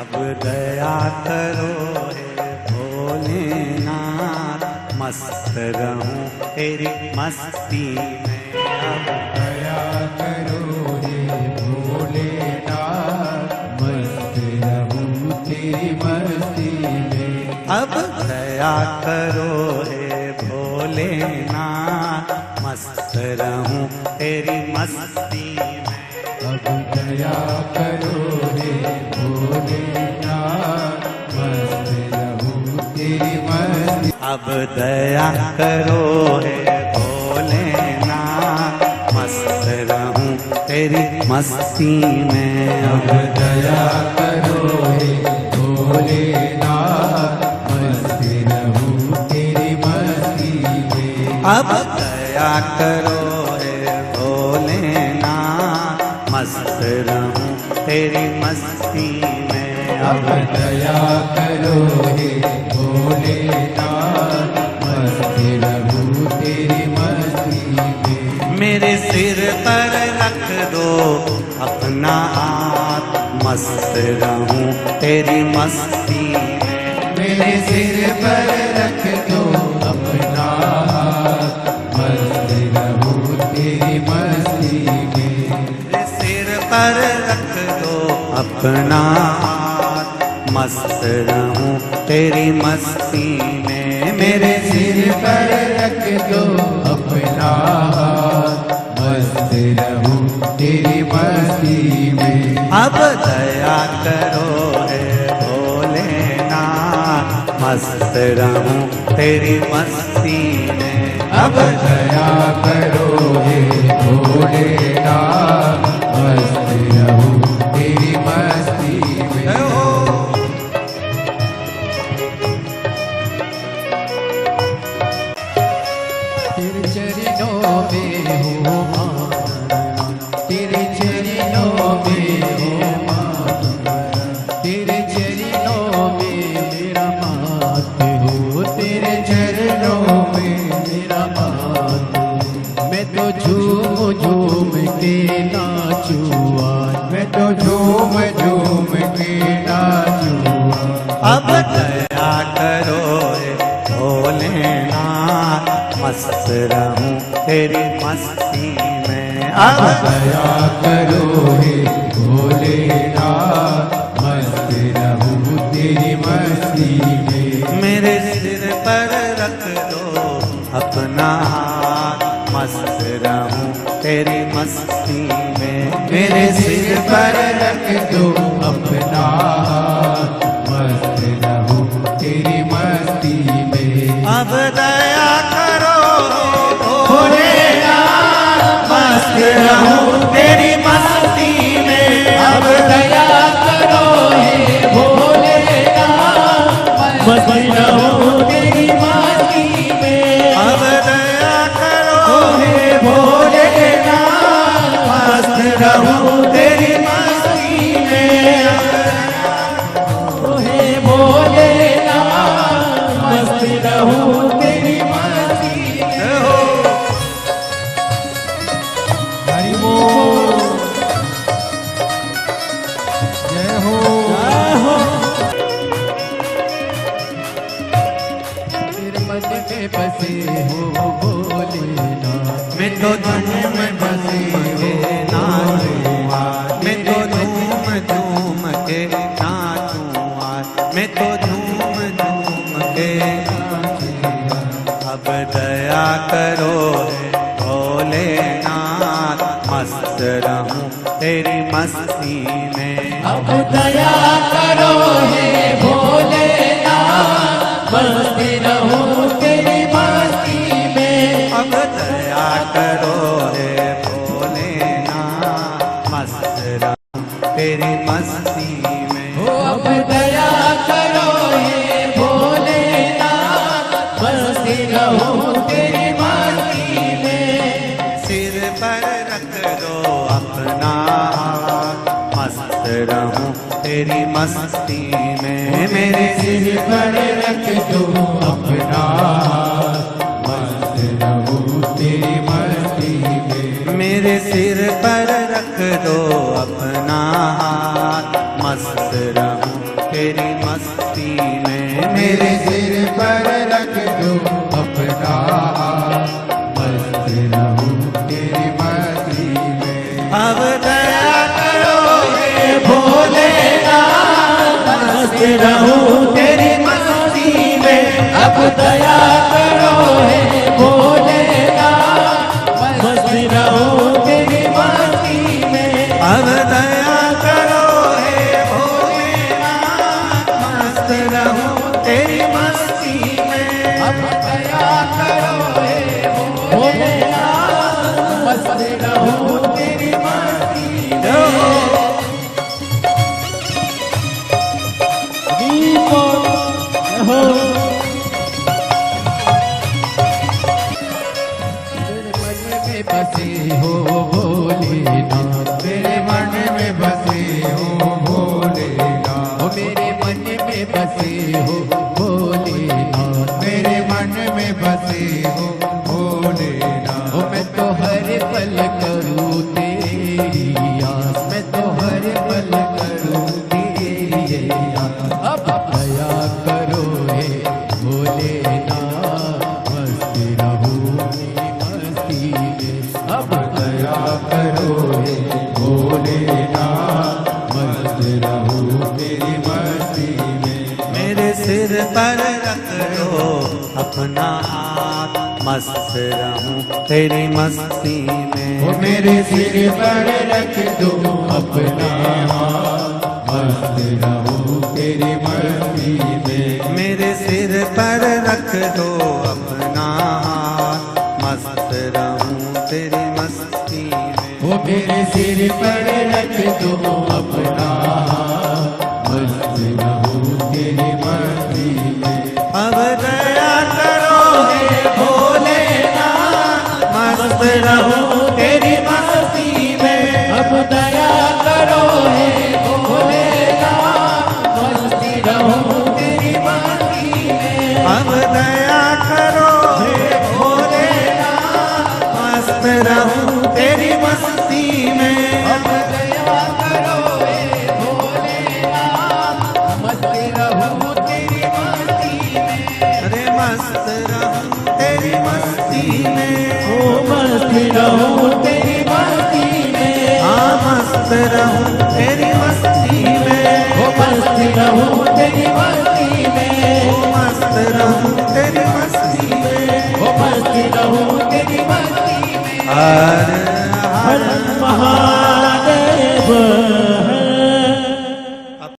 अब दया करो हे भोलेनाथ, मस्त रहूं तेरी मस्ती में। अब दया करो हे भोलेनाथ, मस्त रहूं तेरी मस्ती में। अब दया करो हे भोलेनाथ, मस्त रहूं तेरी मस्ती में। अब दया करो हे भोलेनाथ, मस्त रहूं तेरी मस्ती। अब दया करो हे भोलेनाथ, मस्त रहूं तेरी मस्ती में। अब दया करो हे भोलेनाथ, मस्त रहूं तेरी मस्ती में। अब दया करो हे भोलेनाथ, मस्त रहूं तेरी मस्ती में। अब दया करो हे भोलेनाथ, मस्त रहूं तेरी मस्ती में। मेरे सिर पर रख दो अपना हाथ, मस्त रहूं तेरी मस्ती में। मेरे सिर पर रख दो अपना हाथ, मस्त रहूं तेरी मस्ती में। मेरे सिर पर रख दो अपना हाथ, मस्त रहूं तेरी मस्ती में। मेरे सिर पर रख दो अपना हाथ, मस्त रहूं तेरी मस्ती में। अब दया करो हे भोलेनाथ, मस्त रहूं तेरी मस्ती में। अब दया करो हे भोलेनाथ, मस्त रहूं तेरी मस्ती में। तेरे चरणों में हो माना, तेरे चरणों में हो माना, तेरे चरणों में मेरा मात हो, तेरे चरणों में मेरा मात। मैं तो झूम झूम के नाचूं आज, मैं तो झूम झूम के नाचूं आज। अब दया करो हे भोलेनाथ, मस्त रहूं तेरी मस्ती में। अब दया करो हे भोलेनाथ, मस्त रहूं तेरी मस्ती में। मेरे सिर पर रख दो अपना हाथ, मस्त रहूं तेरी मस्ती में। मेरे सिर पर रख दो अपना हाथ, मस्त रहूं तेरी मस्ती में। अब दया करो भोलेनाथ, मस्त रहूं तेरी मस्ती में। अब दया करो हे भोलेनाथ, मस्त रहूं तेरी मस्ती में। अब दया करो हे भोलेनाथ, मस्त रहूं तेरी मस्ती में। हे भोलेनाथ, मस्त रहूं तेरी मस्ती में। हरि बोल, जय हो, जय हो। तेरे मन में बसे हो भोलेनाथ, मैं तो झूम बसे के नाचूं आज, मैं तो झूम झूम के नाचूं आज, मैं तो झूम झूम के नाचूं। अब दया करो हे भोलेनाथ, मस्त रहूं तेरी मस्ती में। अब दया करो हे भोलेनाथ, मस्त रहूं तेरी मस्ती में। अब दया करो हे भोलेनाथ, मस्त रहूं तेरी मस्ती में। हो अब दया करो हे भोलेनाथ, मस्त रहूं तेरी मस्ती में। सिर पर रख दो अपना हाथ, मस्त रहूं तेरी मस्ती में। मेरे सिर पर रख दो अपना हाथ, मस्त रहूं तेरी मस्ती में। मेरे सिर पर रख दो अपना हाथ, मस्त रहूं तेरी मस्ती में। मेरे सिर पर रख दो अपना हाथ, मस्त रहूं तेरी मस्ती में। अब दया करो हे भोलेनाथ, मस्त रहूं तेरी मस्ती में। अब दया करो हे भोलेनाथ, मस्त रहूं तेरी मस्ती में। अब दया करो हे भोलेनाथ, मस्त रहूं तेरी मस्ती में। अब दया करो हे भोलेनाथ, मस्त रहूं तेरी मस्ती में। बसे हो भोलेनाथ, मेरे मन में बसे हो भोलेनाथ, मेरे मन में बसे हो भोलेनाथ, मेरे मन में बसे हो भोलेनाथ। मैं तो हर पल करूँ तेरी आस, मैं तो हर पल करूँ तेरी आस। अब दया करो हे भोलेनाथ, मस्त रहूं मस्ती में। अब दया करो हे भोलेनाथ, मस्त रहूं तेरी मस्ती में। मेरे सिर पर रख दो अपना हाथ, मस्त रहूं तेरी मस्ती में। वो मेरे सिर पर रख दो अपना हाथ, मस्त रहूं तेरी मस्ती में। मेरे सिर पर रख दो अपना हाथ, मस्त रहूं तेरी मस्ती में। वो मेरे सिर पर रख दो अपना हाथ, मस्त रहूं तेरी मस्ती में। अब दया करो हे भोलेनाथ, मस्त रहूं तेरी मस्ती में। अब दया करो हे भोलेनाथ, मस्त रहूं तेरी मस्ती में। अब दया करो हे भोलेनाथ, मस्त रहूं तेरी मस्ती में। अब दया करो हे भोलेनाथ, मस्त रहूं तेरी मस्ती में। अरे मस्त रहूं तेरी मस्ती में। ओ मस्त रहूं तेरी मस्ती में। हाँ मस्त रहूं तेरी मस्ती में। ओ मस्त रहूं तेरी मस्ती